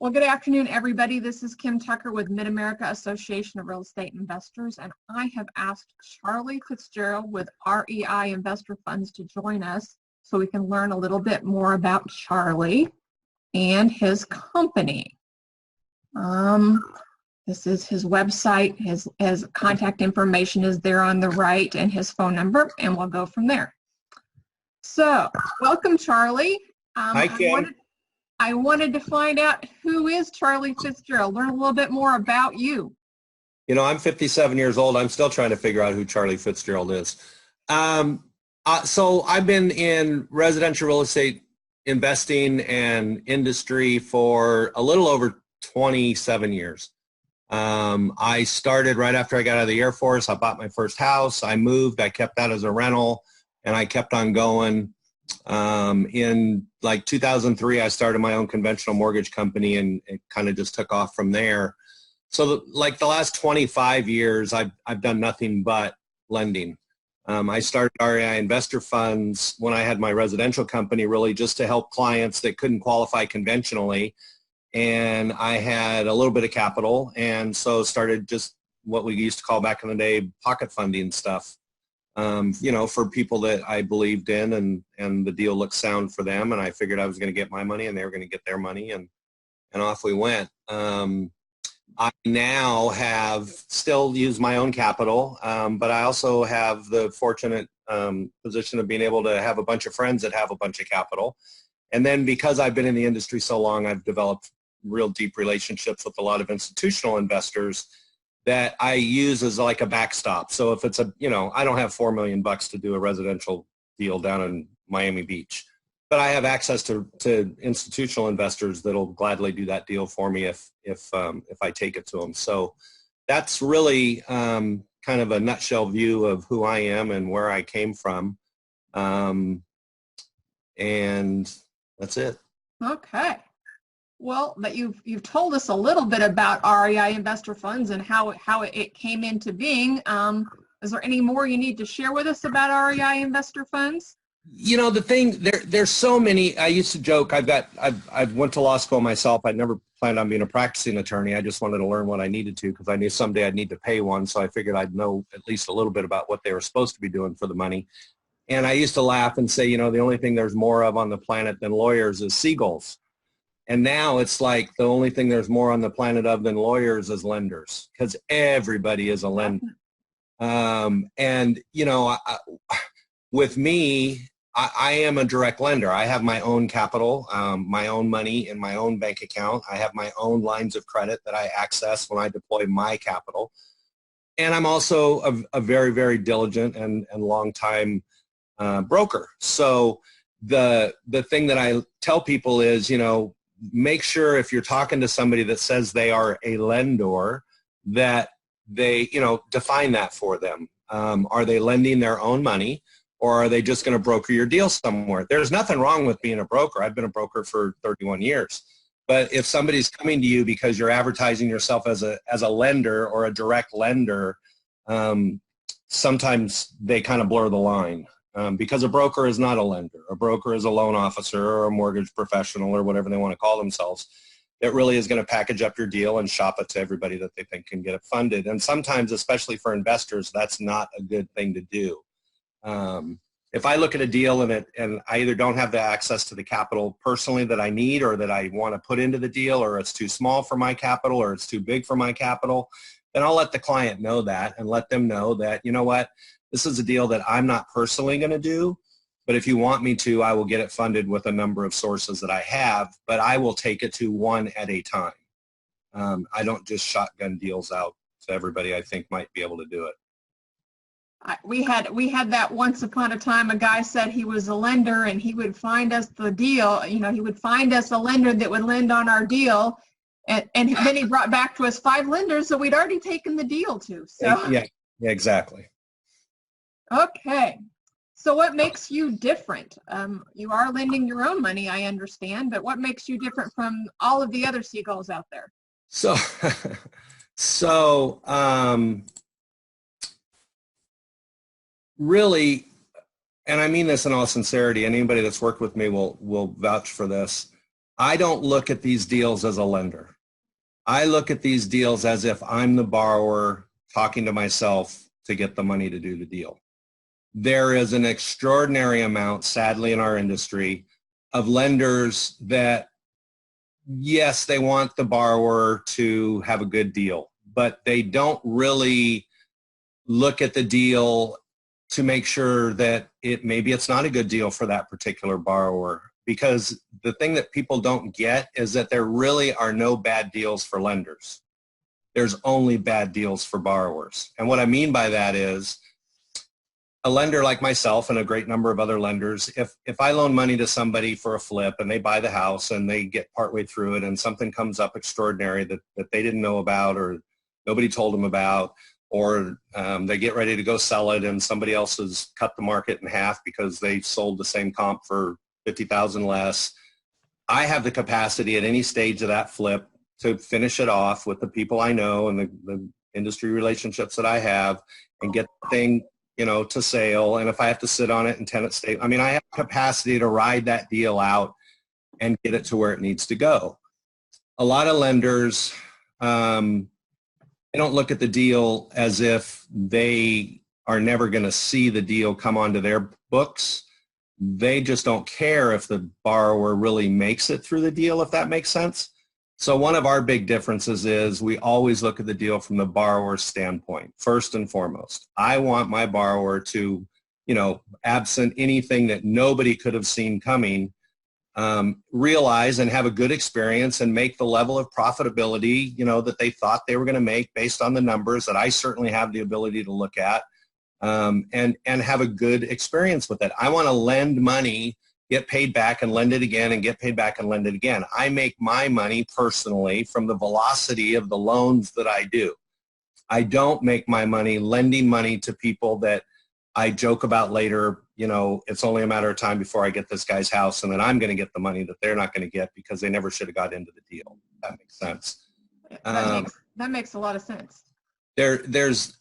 Well, good afternoon, everybody. This is Kim Tucker with Mid-America Association of Real Estate Investors, and I have asked Charlie Fitzgerald with REI Investor Funds to join us so we can learn a little bit more about Charlie and his company. This is his website. His contact information is there on the right and his phone number, and we'll go from there. So, welcome, Charlie. Hi, Kim. I wanted to find out, who is Charlie Fitzgerald? Learn a little bit more about you. You know, I'm 57 years old. I'm still trying to figure out who Charlie Fitzgerald is. So I've been in residential real estate investing and industry for a little over 27 years. I started right after I got out of the Air Force. I bought my first house. I moved. I kept that as a rental, and I kept on going. In like 2003, I started my own conventional mortgage company, and it kind of just took off from there. So like the last 25 years, I've done nothing but lending. I started REI Investor Funds when I had my residential company, really just to help clients that couldn't qualify conventionally. And I had a little bit of capital, and so started just what we used to call back in the day pocket funding stuff. You know, for people that I believed in, and the deal looked sound for them, and I figured I was going to get my money and they were going to get their money, and off we went. I now have still used my own capital, but I also have the fortunate position of being able to have a bunch of friends that have a bunch of capital. And then because I've been in the industry so long, I've developed real deep relationships with a lot of institutional investors that I use as like a backstop. So if it's I don't have $4 million to do a residential deal down in Miami Beach, but I have access to institutional investors that'll gladly do that deal for me if I take it to them. So that's really kind of a nutshell view of who I am and where I came from. And that's it. Okay. Well, but you've told us a little bit about REI Investor Funds and how it came into being. Is there any more you need to share with us about REI Investor Funds? You know, the thing, there's so many. I used to joke. I went to law school myself. I never planned on being a practicing attorney. I just wanted to learn what I needed to, because I knew someday I'd need to pay one. So I figured I'd know at least a little bit about what they were supposed to be doing for the money. And I used to laugh and say, you know, the only thing there's more of on the planet than lawyers is seagulls. And now it's like the only thing there's more on the planet of than lawyers is lenders, because everybody is a lender. And, you know, with me, I am a direct lender. I have my own capital, my own money in my own bank account. I have my own lines of credit that I access when I deploy my capital. And I'm also a very, very diligent and long-time broker. So the thing that I tell people is, you know, make sure if you're talking to somebody that says they are a lender, that they, you know, define that for them. Are they lending their own money, or are they just going to broker your deal somewhere? There's nothing wrong with being a broker. I've been a broker for 31 years. But if somebody's coming to you because you're advertising yourself as a lender or a direct lender, sometimes they kind of blur the line. Because a broker is not a lender. A broker is a loan officer or a mortgage professional or whatever they want to call themselves. It really is going to package up your deal and shop it to everybody that they think can get it funded. And sometimes, especially for investors, that's not a good thing to do. If I look at a deal and I either don't have the access to the capital personally that I need, or that I want to put into the deal, or it's too small for my capital, or it's too big for my capital, then I'll let the client know that, and let them know that, you know what, this is a deal that I'm not personally going to do, but if you want me to, I will get it funded with a number of sources that I have, but I will take it to one at a time. I don't just shotgun deals out to everybody I think might be able to do it. We had that once upon a time. A guy said he was a lender and he would find us the deal. You know, he would find us a lender that would lend on our deal, and then he brought back to us 5 lenders that we'd already taken the deal to. So yeah, exactly. Okay. So what makes you different? You are lending your own money, I understand, but what makes you different from all of the other seagulls out there? So really, and I mean this in all sincerity, and anybody that's worked with me will vouch for this, I don't look at these deals as a lender. I look at these deals as if I'm the borrower talking to myself to get the money to do the deal. There is an extraordinary amount, sadly, in our industry of lenders that, yes, they want the borrower to have a good deal, but they don't really look at the deal to make sure that maybe it's not a good deal for that particular borrower. Because the thing that people don't get is that there really are no bad deals for lenders. There's only bad deals for borrowers. And what I mean by that is a lender like myself and a great number of other lenders, if I loan money to somebody for a flip and they buy the house and they get partway through it and something comes up extraordinary that they didn't know about or nobody told them about, or they get ready to go sell it and somebody else has cut the market in half because they sold the same comp for $50,000 less, I have the capacity at any stage of that flip to finish it off with the people I know and the industry relationships that I have and get the thing, to sale. And if I have to sit on it in tenant state, I mean, I have capacity to ride that deal out and get it to where it needs to go. A lot of lenders, they don't look at the deal as if they are never going to see the deal come onto their books. They just don't care if the borrower really makes it through the deal, if that makes sense. So one of our big differences is we always look at the deal from the borrower's standpoint, first and foremost. I want my borrower to, absent anything that nobody could have seen coming, realize and have a good experience and make the level of profitability, that they thought they were going to make based on the numbers that I certainly have the ability to look at. And have a good experience with it. I want to lend money, get paid back and lend it again and get paid back and lend it again. I make my money personally from the velocity of the loans that I do. I don't make my money lending money to people that I joke about later, it's only a matter of time before I get this guy's house and then I'm going to get the money that they're not going to get because they never should have got into the deal. That makes sense. That makes a lot of sense. There's,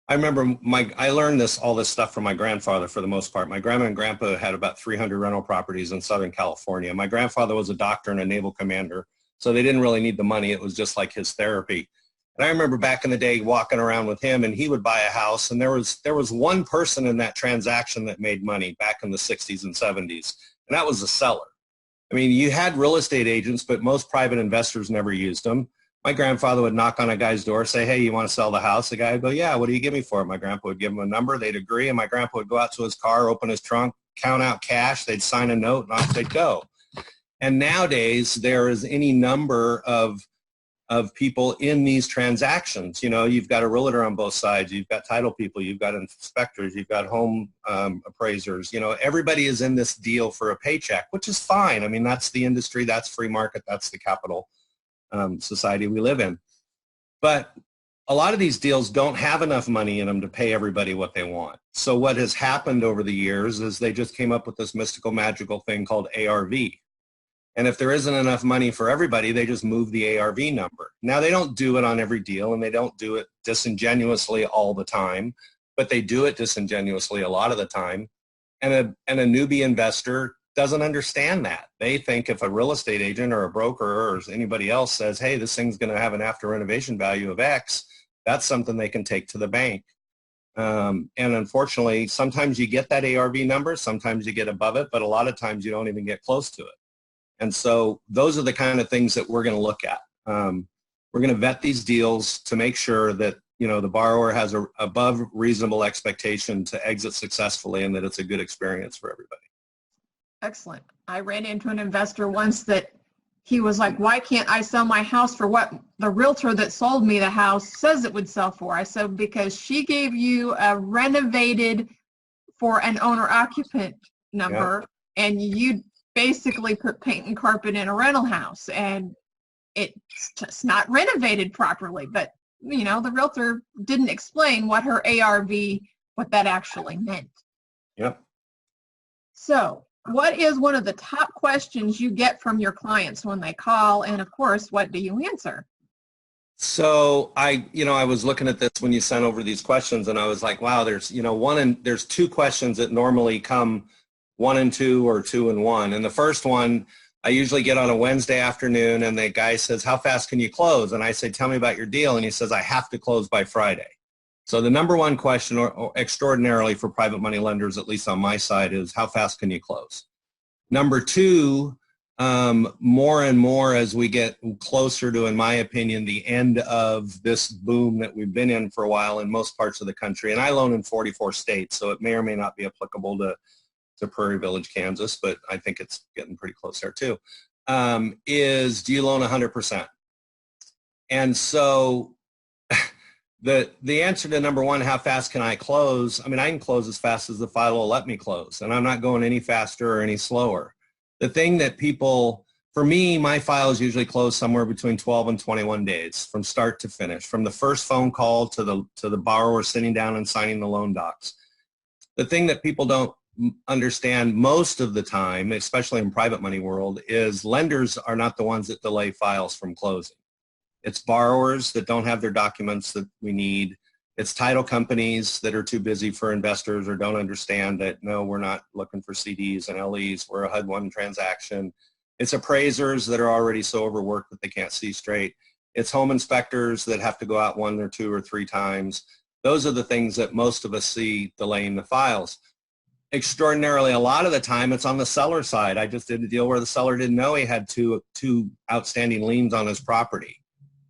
I remember I learned all this stuff from my grandfather for the most part. My grandma and grandpa had about 300 rental properties in Southern California. My grandfather was a doctor and a naval commander, so they didn't really need the money. It was just like his therapy. And I remember back in the day walking around with him, and he would buy a house, and there was one person in that transaction that made money back in the 60s and 70s, and that was the seller. I mean, you had real estate agents, but most private investors never used them. My grandfather would knock on a guy's door, say, hey, you want to sell the house? The guy would go, yeah, what do you give me for it? My grandpa would give him a number. They'd agree, and my grandpa would go out to his car, open his trunk, count out cash. They'd sign a note, and off they'd go. And nowadays, there is any number of people in these transactions. You've got a realtor on both sides. You've got title people. You've got inspectors. You've got home appraisers. Everybody is in this deal for a paycheck, which is fine. I mean, that's the industry. That's free market. That's the capital society we live in. But a lot of these deals don't have enough money in them to pay everybody what they want. So what has happened over the years is they just came up with this mystical, magical thing called ARV. And if there isn't enough money for everybody, they just move the ARV number. Now, they don't do it on every deal, and they don't do it disingenuously all the time, but they do it disingenuously a lot of the time. And a newbie investor doesn't understand that. They think if a real estate agent or a broker or anybody else says, hey, this thing's going to have an after renovation value of X, that's something they can take to the bank. And unfortunately, sometimes you get that ARV number, sometimes you get above it, but a lot of times you don't even get close to it. And so those are the kind of things that we're going to look at. We're going to vet these deals to make sure that the borrower has a above reasonable expectation to exit successfully and that it's a good experience for everybody. Excellent. I ran into an investor once that he was like, why can't I sell my house for what the realtor that sold me the house says it would sell for? I said, because she gave you a renovated for an owner-occupant number, and you basically put paint and carpet in a rental house, and it's just not renovated properly. But, the realtor didn't explain what her ARV, what that actually meant. Yep. So, what is one of the top questions you get from your clients when they call? And of course, what do you answer? So I was looking at this when you sent over these questions, and I was like, wow, there's two questions that normally come 1 and 2 or 2 and 1. And the first one, I usually get on a Wednesday afternoon and the guy says, how fast can you close? And I say, tell me about your deal. And he says, I have to close by Friday. So the number one question, or extraordinarily for private money lenders, at least on my side, is how fast can you close? Number two, more and more as we get closer to, in my opinion, the end of this boom that we've been in for a while in most parts of the country, and I loan in 44 states, so it may or may not be applicable to Prairie Village, Kansas, but I think it's getting pretty close there too, is do you loan 100%? And so the answer to number one, how fast can I close? I mean, I can close as fast as the file will let me close, and I'm not going any faster or any slower. The thing that people, for me, my files usually close somewhere between 12 and 21 days from start to finish, from the first phone call to the borrower sitting down and signing the loan docs. The thing that people don't understand most of the time, especially in private money world, is lenders are not the ones that delay files from closing. It's borrowers that don't have their documents that we need. It's title companies that are too busy for investors or don't understand that, no, we're not looking for CDs and LEs. We're a HUD-1 transaction. It's appraisers that are already so overworked that they can't see straight. It's home inspectors that have to go out 1 or 2 or 3 times. Those are the things that most of us see delaying the files. Extraordinarily, a lot of the time, it's on the seller side. I just did a deal where the seller didn't know he had two outstanding liens on his property.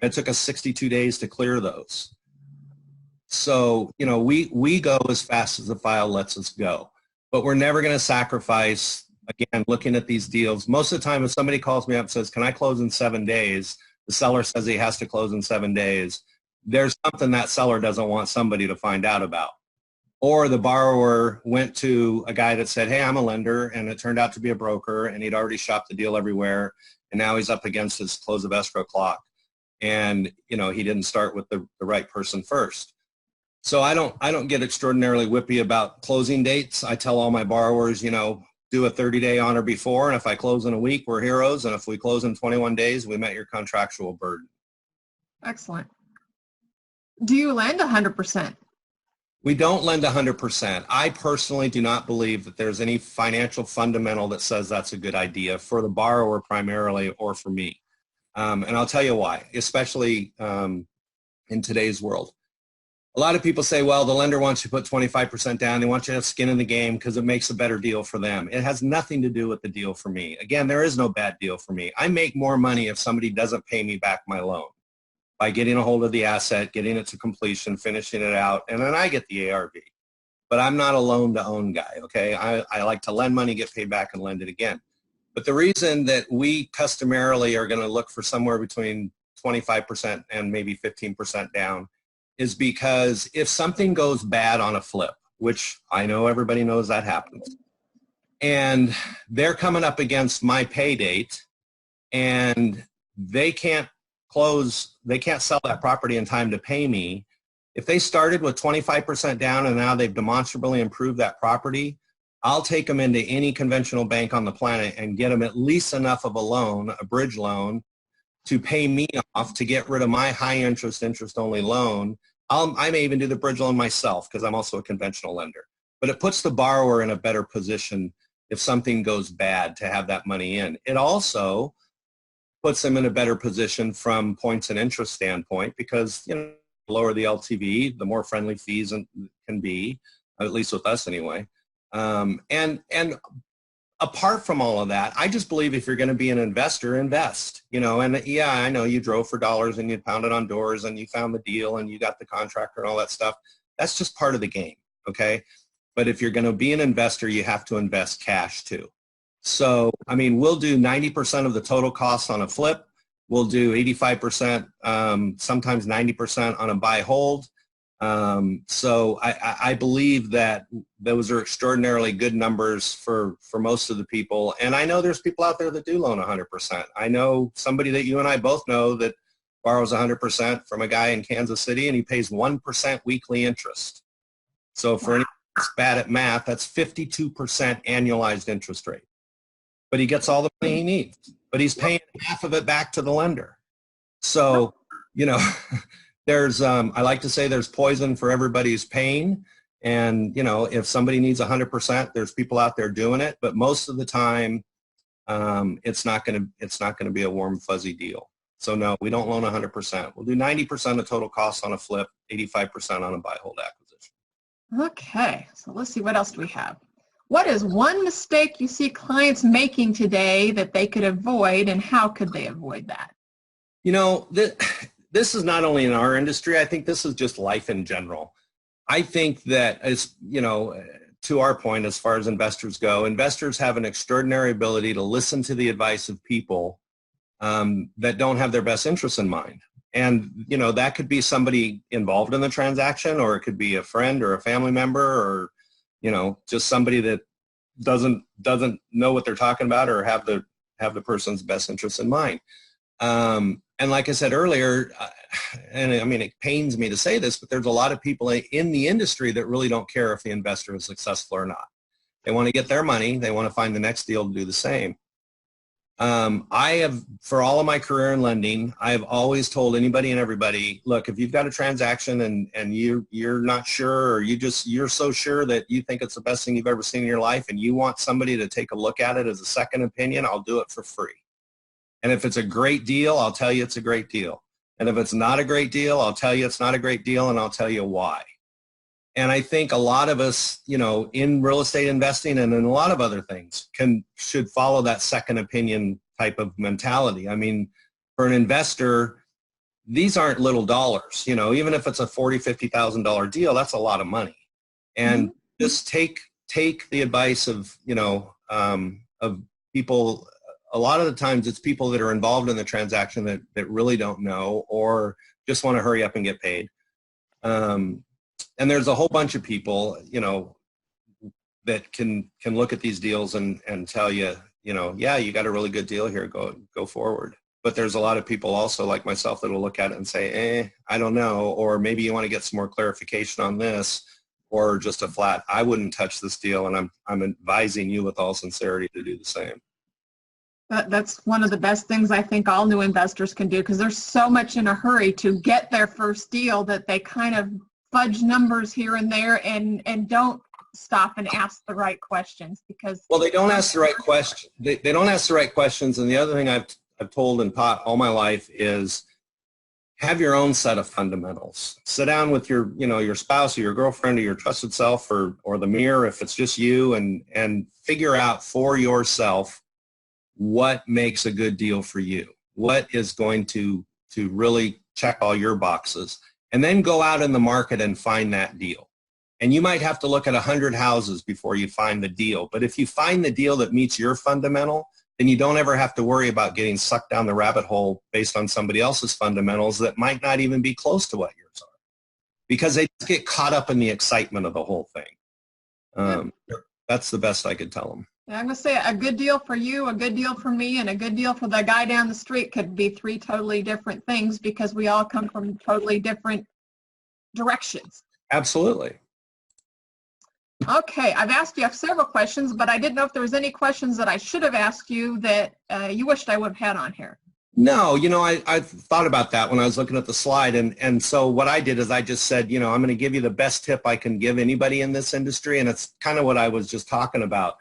It took us 62 days to clear those. So, you know, we go as fast as the file lets us go. But we're never going to sacrifice, again, looking at these deals. Most of the time, if somebody calls me up and says, can I close in 7 days? The seller says he has to close in 7 days. There's something that seller doesn't want somebody to find out about. Or the borrower went to a guy that said, hey, I'm a lender, and it turned out to be a broker, and he'd already shopped the deal everywhere, and now he's up against his close of escrow clock. And, you know, he didn't start with the right person first. So I don't get extraordinarily whippy about closing dates. I tell all my borrowers, you know, do a 30-day on or before, and if I close in a week, we're heroes, and if we close in 21 days, we met your contractual burden. Excellent. Do you lend 100%? We don't lend 100%. I personally do not believe that there's any financial fundamental that says that's a good idea for the borrower primarily or for me. And I'll tell you why, especially in today's world. A lot of people say, well, the lender wants you to put 25% down. They want you to have skin in the game because it makes a better deal for them. It has nothing to do with the deal for me. Again, there is no bad deal for me. I make more money if somebody doesn't pay me back my loan by getting a hold of the asset, getting it to completion, finishing it out, and then I get the ARV. But I'm not a loan-to-own guy, okay? I like to lend money, get paid back, and lend it again. But the reason that we customarily are going to look for somewhere between 25% and maybe 15% down is because if something goes bad on a flip, which I know everybody knows that happens, and they're coming up against my pay date, and they can't sell that property in time to pay me. If they started with 25% down and now they've demonstrably improved that property, I'll take them into any conventional bank on the planet and get them at least enough of a loan, a bridge loan, to pay me off to get rid of my high interest-only loan. I may even do the bridge loan myself because I'm also a conventional lender. But it puts the borrower in a better position if something goes bad to have that money in. It also puts them in a better position from points and interest standpoint because, you know, the lower the LTV, the more friendly fees can be, at least with us anyway. And apart from all of that, I just believe if you're going to be an investor, invest, you know, and yeah, I know you drove for dollars and you pounded on doors and you found the deal and you got the contractor and all that stuff. That's just part of the game, okay? But if you're going to be an investor, you have to invest cash too. So, I mean, we'll do 90% of the total costs on a flip. We'll do 85%, sometimes 90% on a buy hold. So I believe that those are extraordinarily good numbers for most of the people. And I know there's people out there that do loan 100%. I know somebody that you and I both know that borrows 100% from a guy in Kansas City, and he pays 1% weekly interest. So for anyone that's bad at math, that's 52% annualized interest rate. But he gets all the money he needs, but he's paying half of it back to the lender. So, you know, there's, I like to say there's poison for everybody's pain. And, you know, if somebody needs 100%, there's people out there doing it. But most of the time, it's not going to be a warm, fuzzy deal. So no, we don't loan 100%. We'll do 90% of total costs on a flip, 85% on a buy hold acquisition. Okay, so let's see, what else do we have? What is one mistake you see clients making today that they could avoid, and how could they avoid that? You know, this is not only in our industry, I think this is just life in general. I think that, as you know, to our point, as far as investors go, investors have an extraordinary ability to listen to the advice of people that don't have their best interests in mind. And, you know, that could be somebody involved in the transaction, or it could be a friend or a family member, or, you know, just somebody that doesn't know what they're talking about or have the person's best interests in mind. And like I said earlier, and I mean, it pains me to say this, but there's a lot of people in the industry that really don't care if the investor is successful or not. They want to get their money. They want to find the next deal to do the same. I have, for all of my career in lending, I have always told anybody and everybody, look, if you've got a transaction and you're not sure, or you're so sure that you think it's the best thing you've ever seen in your life, and you want somebody to take a look at it as a second opinion, I'll do it for free. And if it's a great deal, I'll tell you it's a great deal. And if it's not a great deal, I'll tell you it's not a great deal, and I'll tell you why. And I think a lot of us, you know, in real estate investing and in a lot of other things should follow that second opinion type of mentality. I mean, for an investor, these aren't little dollars. You know, even if it's a $40,000, $50,000 deal, that's a lot of money. And just take the advice of, you know, of people. A lot of the times it's people that are involved in the transaction that really don't know, or just want to hurry up and get paid. And there's a whole bunch of people, you know, that can look at these deals and tell you, you know, yeah, you got a really good deal here, go forward. But there's a lot of people also like myself that will look at it and say, I don't know, or maybe you want to get some more clarification on this, or just a flat, I wouldn't touch this deal, and I'm advising you with all sincerity to do the same. That's one of the best things I think all new investors can do, because they're so much in a hurry to get their first deal that they kind of fudge numbers here and there and don't stop and ask the right questions. Because well, they don't ask the right question. They don't ask the right questions. And the other thing I've told and taught all my life is have your own set of fundamentals. Sit down with your spouse or your girlfriend or your trusted self, or the mirror if it's just you, and figure out for yourself what makes a good deal for you. What is going to really check all your boxes, and then go out in the market and find that deal. And you might have to look at 100 houses before you find the deal. But if you find the deal that meets your fundamental, then you don't ever have to worry about getting sucked down the rabbit hole based on somebody else's fundamentals that might not even be close to what yours are, because they just get caught up in the excitement of the whole thing. That's the best I could tell them. Yeah, I'm going to say a good deal for you, a good deal for me, and a good deal for the guy down the street could be three totally different things, because we all come from totally different directions. Absolutely. Okay, I've asked you several questions, but I didn't know if there was any questions that I should have asked you that you wished I would have had on here. No, you know, I thought about that when I was looking at the slide. And so what I did is I just said, you know, I'm going to give you the best tip I can give anybody in this industry. And it's kind of what I was just talking about.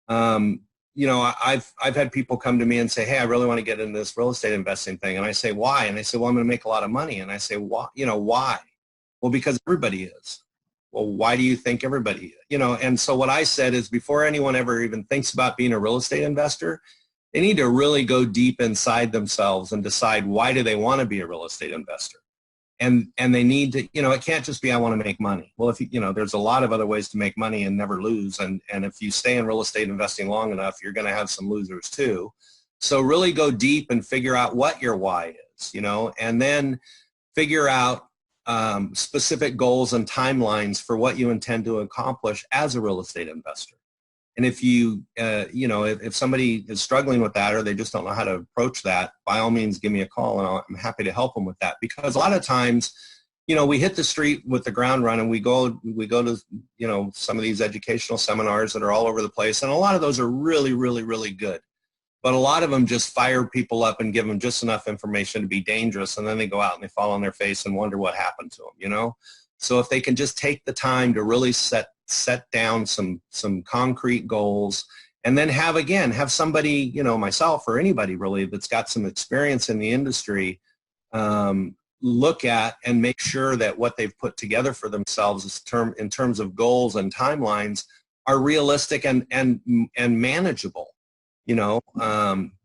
You know, I've had people come to me and say, hey, I really want to get into this real estate investing thing. And I say, why? And they say, well, I'm going to make a lot of money. And I say, why? You know, why? Well, because everybody is. Well, why do you think everybody, you know? And so what I said is, before anyone ever even thinks about being a real estate investor, they need to really go deep inside themselves and decide, why do they want to be a real estate investor? And they need to, you know, it can't just be, I want to make money. Well, if you know, there's a lot of other ways to make money and never lose. And if you stay in real estate investing long enough, you're going to have some losers too. So really go deep and figure out what your why is, you know, and then figure out specific goals and timelines for what you intend to accomplish as a real estate investor. And if you, you know, if somebody is struggling with that, or they just don't know how to approach that, by all means, give me a call, and I'm happy to help them with that. Because a lot of times, you know, we hit the street with the ground running. We go to, you know, some of these educational seminars that are all over the place, and a lot of those are really, really, really good. But a lot of them just fire people up and give them just enough information to be dangerous, and then they go out and they fall on their face and wonder what happened to them, you know? So if they can just take the time to really set down some concrete goals And then have somebody, myself or anybody really that's got some experience in the industry, look at and make sure that what they've put together for themselves in terms of goals and timelines are realistic and manageable,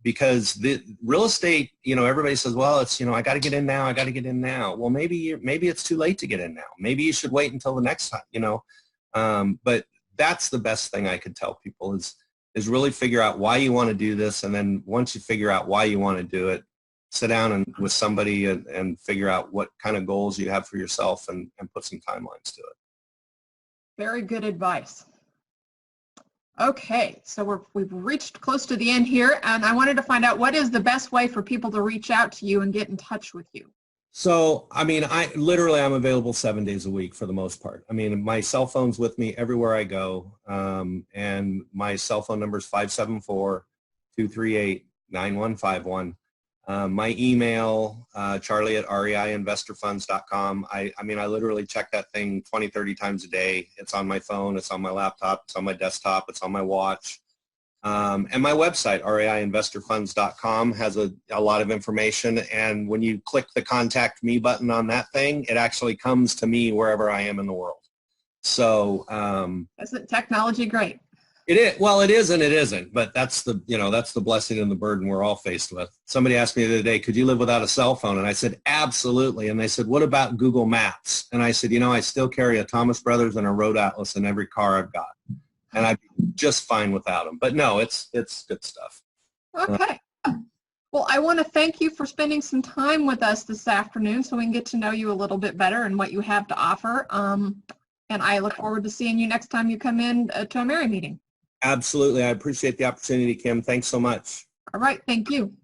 because the real estate, everybody says, well, it's, I got to get in now. I got to get in now. Well, maybe it's too late to get in now. Maybe you should wait until the next time, but that's the best thing I could tell people is really figure out why you want to do this. And then once you figure out why you want to do it, sit down with somebody and figure out what kind of goals you have for yourself and put some timelines to it. Very good advice. Okay, so we've reached close to the end here, and I wanted to find out what is the best way for people to reach out to you and get in touch with you. So, I'm available 7 days a week for the most part. My cell phone's with me everywhere I go, and my cell phone number is 574-238-9151. My email, Charlie at REIInvestorfunds.com. I literally check that thing 20, 30 times a day. It's on my phone. It's on my laptop. It's on my desktop. It's on my watch. And my website, REIInvestorfunds.com, has a lot of information. And when you click the Contact Me button on that thing, it actually comes to me wherever I am in the world. So isn't technology great? It is. Well, it is and it isn't, but that's the blessing and the burden we're all faced with. Somebody asked me the other day, could you live without a cell phone? And I said, absolutely. And they said, what about Google Maps? And I said, I still carry a Thomas Brothers and a Road Atlas in every car I've got. And I'd be just fine without them. But no, it's good stuff. Okay. Well, I want to thank you for spending some time with us this afternoon so we can get to know you a little bit better and what you have to offer. And I look forward to seeing you next time you come in to a Mary meeting. Absolutely. I appreciate the opportunity, Kim. Thanks so much. All right. Thank you.